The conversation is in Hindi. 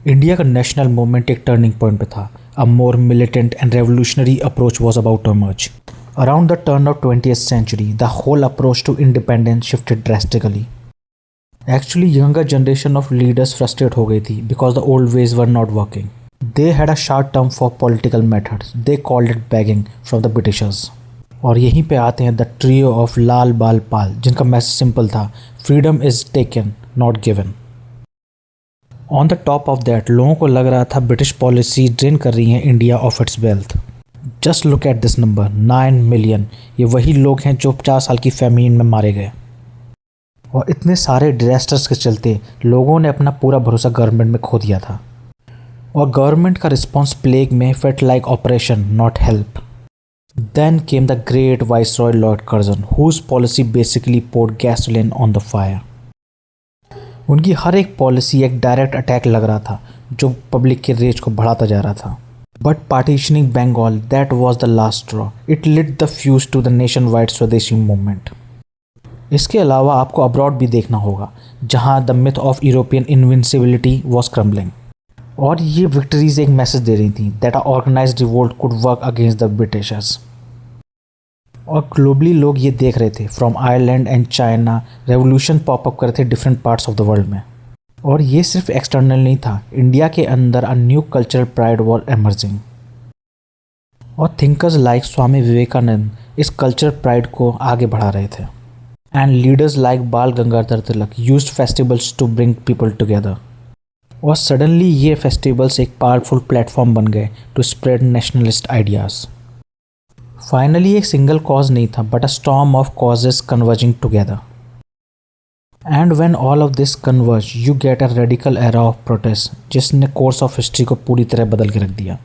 इंडिया का नेशनल मूवमेंट एक टर्निंग पॉइंट पे था. A more militant and revolutionary approach was about to emerge. Around the turn of 20th century, the whole approach to independence shifted drastically. Actually, younger generation of leaders frustrated हो गई थी because the old ways were not working. They had a short term for political methods. They called it begging from the Britishers. और यहीं पे आते हैं द ट्रियो ऑफ लाल बाल पाल, जिनका मैसेज सिंपल था: freedom is taken not given. On the top of that, लोगों को लग रहा था ब्रिटिश पॉलिसी ड्रेन कर रही है India of its wealth. Just look at this number, 9 million. ये वही लोग हैं जो 50 साल की फैमिन में मारे गए. और इतने सारे डिजास्टर्स के चलते लोगों ने अपना पूरा भरोसा गवर्नमेंट में खो दिया था. और गवर्नमेंट का रिस्पॉन्स प्लेग में felt like operation not help. Then came the great viceroy Lord Curzon, whose policy basically poured gasoline on the fire. उनकी हर एक पॉलिसी एक डायरेक्ट अटैक लग रहा था जो पब्लिक के रेज को बढ़ाता जा रहा था. But partitioning Bengal, that was the last straw. It lit the fuse to the nationwide Swadeshi movement. इसके अलावा आपको अब्रॉड भी देखना होगा, जहां the myth of European invincibility was crumbling. और ये विक्ट्रीज एक मैसेज दे रही थी that a organized revolt could work against the Britishers. और ग्लोबली लोग ये देख रहे थे. From Ireland and China revolution pop up कर रहे थे different parts of the world में. और ये सिर्फ एक्सटर्नल नहीं था, इंडिया के अंदर a new cultural pride was emerging. और थिंकर्स लाइक स्वामी विवेकानंद इस कल्चरल प्राइड को आगे बढ़ा रहे थे. And leaders like Bal Gangadhar Tilak used festivals to bring people together. और सडनली ये फेस्टिवल्स एक पावरफुल प्लेटफॉर्म बन गए to spread nationalist ideas. Finally एक सिंगल कॉज नहीं था, but a storm of causes converging together. And when all of this converge, you get a radical era of protest जिसने कोर्स ऑफ हिस्ट्री को पूरी तरह बदल के रख दिया.